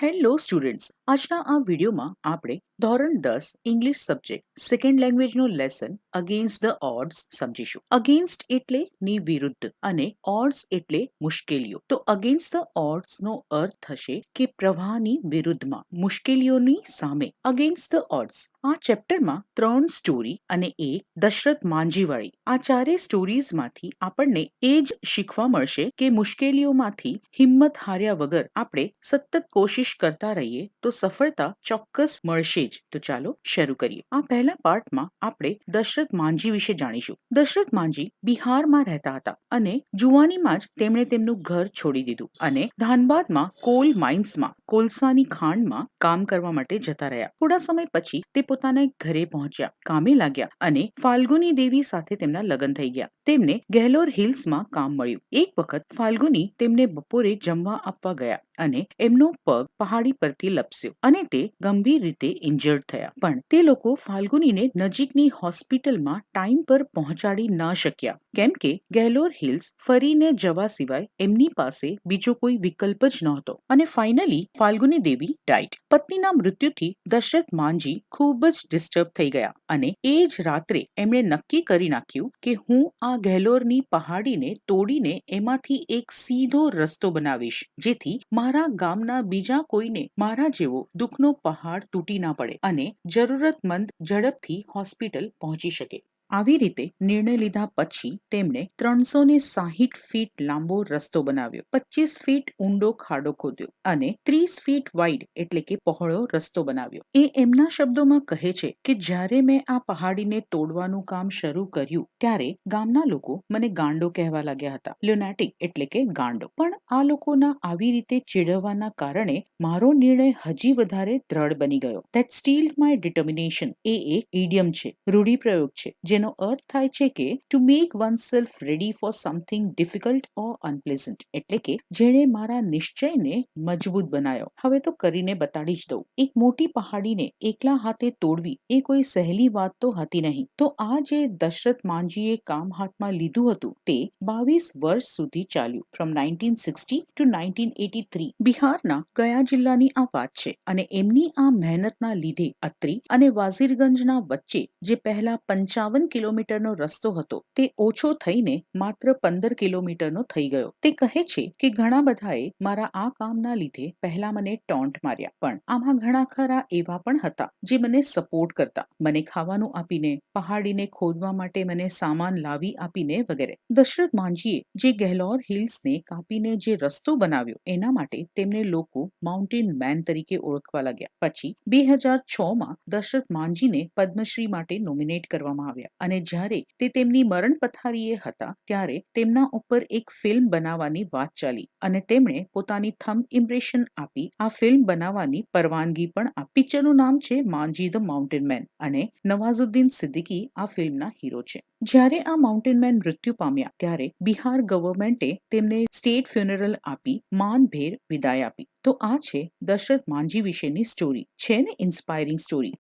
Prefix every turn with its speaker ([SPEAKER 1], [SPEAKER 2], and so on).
[SPEAKER 1] Hello students, આજના આ વિડીયોમાં આપણે ધોરણ 10 ઇંગ્લિશ સબ્જેક્ટ સેકન્ડ લેંગ્વેજનો લેસન અગેન્સ્ટ ધ ઓડ્સ સમજીશું. અગેન્સ્ટ એટલે ની વિરુદ્ધ અને ઓડ્સ એટલે મુશ્કેલીઓ. તો અગેન્સ્ટ ધ ઓડ્સ નો અર્થ થશે કે પ્રવાહની વિરુદ્ધમાં, મુશ્કેલીઓની સામે. અગેન્સ્ટ ધ ઓડ્સ આ ચેપ્ટરમાં 3 સ્ટોરી અને એક દશરથ માંજીવાળી આ ચારે સ્ટોરીઝમાંથી આપણને એ જ શીખવા મળશે કે મુશ્કેલીઓમાંથી હિંમત હાર્યા વગર આપણે સતત કોશિશ કરતા રહીએ તો સફળતા ચોક્કસ મળશે જ. તો ચાલો શરૂ કરીએ. આ પહેલા પાર્ટમાં આપણે દશરથ માંજી વિશે જાણીશું. દશરથ માંજી બિહારમાં રહેતા હતા અને જુવાનીમાં જ તેમણે તેમનું ઘર છોડી દીધું અને ધાનબાદમાં કોલ માઇન્સમાં કોલસાની ખાણમાં કામ કરવા માટે જતા રહ્યા. થોડા સમય પછી તે પોતાના ઘરે પહોંચ્યા, કામે લાગ્યા અને ફાલ્ગુની દેવી સાથે તેમના લગ્ન થઈ ગયા. તેમને ગેહલોર હિલ્સમાં કામ મળ્યું. એક વખત ફાલ્ગુની તેમને બપોરે જમવા આપવા ગયા અને એમનો પગ પહાડી પરથી લપસ્યો અને તે ગંભીર રીતે ઇન્જર્ડ થયા. પણ તે લોકો ફાલ્ગુનીને નજીકની હોસ્પિટલમાં ટાઈમ પર પહોંચાડી ન શક્યા કેમ કે ગેહલોર હિલ્સ ફરીને જવા સિવાય એમની પાસે બીજો કોઈ વિકલ્પ જ નહોતો અને ફાઇનલી ફાલ્ગુની દેવી ડાઇડ. પત્નીના મૃત્યુથી દશરથ માંજી ખૂબ જ ડિસ્ટર્બ થઈ ગયા અને એ જ રાત્રે એમણે નક્કી કરી નાખ્યું કે હું આ ગેહલોરની પહાડીને તોડીને એમાંથી એક સીધો રસ્તો બનાવીશ જેથી મારા ગામના બીજા કોઈને મારા જેવો દુઃખનો પહાડ તૂટી ના પડે અને જરૂરતમંદ ઝડપથી હોસ્પિટલ પહોંચી શકે. આવી રીતે નિર્ણય લીધા પછી તેમણે 360 ફીટ લાંબો રસ્તો બનાવ્યો, 25 ફીટ ઊંડો ખાડો ખોદ્યો અને 30 ફીટ વાઇડ એટલે કે પહોળો રસ્તો બનાવ્યો. એ એમના શબ્દોમાં કહે છે કે જ્યારે મેં આ પહાડીને તોડવાનું કામ શરૂ કર્યું ત્યારે ગામના લોકો મને ગાંડો કહેવા લાગ્યા હતા. લ્યુનાટિક એટલે કે ગાંડો. પણ આ લોકોના આવી રીતે ચીડવવાના કારણે મારો નિર્ણય હજી વધારે દ્રઢ બની ગયો. That steeled my determination એ એક ઇડિયમ છે, રૂઢિપ્રયોગ છે, જેનો અર્થ થાય છે કે to make oneself ready for something difficult or unpleasant, એટલે કે જેણે મારા નિશ્ચયને મજબૂત બનાવ્યો. હવે તો કરીને બતાડી જ દઉં. એક મોટી પહાડીને એકલા હાથે તોડવી એ કોઈ સહેલી વાત તો હતી નહીં. તો આ જે દશરથ માંજીએ કામ હાથમાં લીધું હતું તે 22 વર્ષ સુધી ચાલ્યું, from 1960 to 1983. બિહારના ગયા જિલ્લાની આ વાત છે અને એમની આ મહેનતના લીધે અત્રી અને વાઝીરગંજના વચ્ચે જે પહેલા 55 કિલોમીટરનો રસ્તો હતો તે ઓછો થઈને માત્ર 15 કિલોમીટરનો થઈ ગયો. તે કહે છે કે ઘણા બધાએ મારા આ કામના લીધે પહેલા મને ટોન્ટ માર્યા, પણ આમાં ઘણા ખરા એવા પણ હતા જે મને સપોર્ટ કરતા, મને ખાવાનું આપીને, પહાડીને ખોદવા માટે મને સામાન લાવી આપીને વગેરે. દશરથ માંજીએ જે ગેહલોર હિલ્સને કાપીને જે રસ્તો બનાવ્યો એના માટે તેમને લોકો માઉન્ટેન મેન તરીકે ઓળખવા લાગ્યા. પછી 2006માં દશરથ માંજીને પદ્મશ્રી માટે નોમિનેટ કરવામાં આવ્યા અને જ્યારે તે તેમની મરણ પથારીએ હતા ત્યારે તેમના ઉપર એક ફિલ્મ બનાવવાની વાત ચાલી અને તેમણે પોતાની થંબ ઇમ્પ્રેશન આપી આ ફિલ્મ બનાવવાની પરવાનગી પણ આપી. પિક્ચરનું નામ છે માંજી ધ માઉન્ટેન મેન અને નવાઝુદ્દીન સિદ્દીકી આ ફિલ્મના હીરો છે. જ્યારે આ માઉન્ટેન મેન મૃત્યુ પામ્યા ત્યારે બિહાર ગવર્મેન્ટે તેમને સ્ટેટ ફ્યુનરલ આપી માનભેર વિદાય આપી. તો આ છે દશરથ માંજી વિશેની સ્ટોરી. છે ને ઇન્સ્પાયરિંગ સ્ટોરી?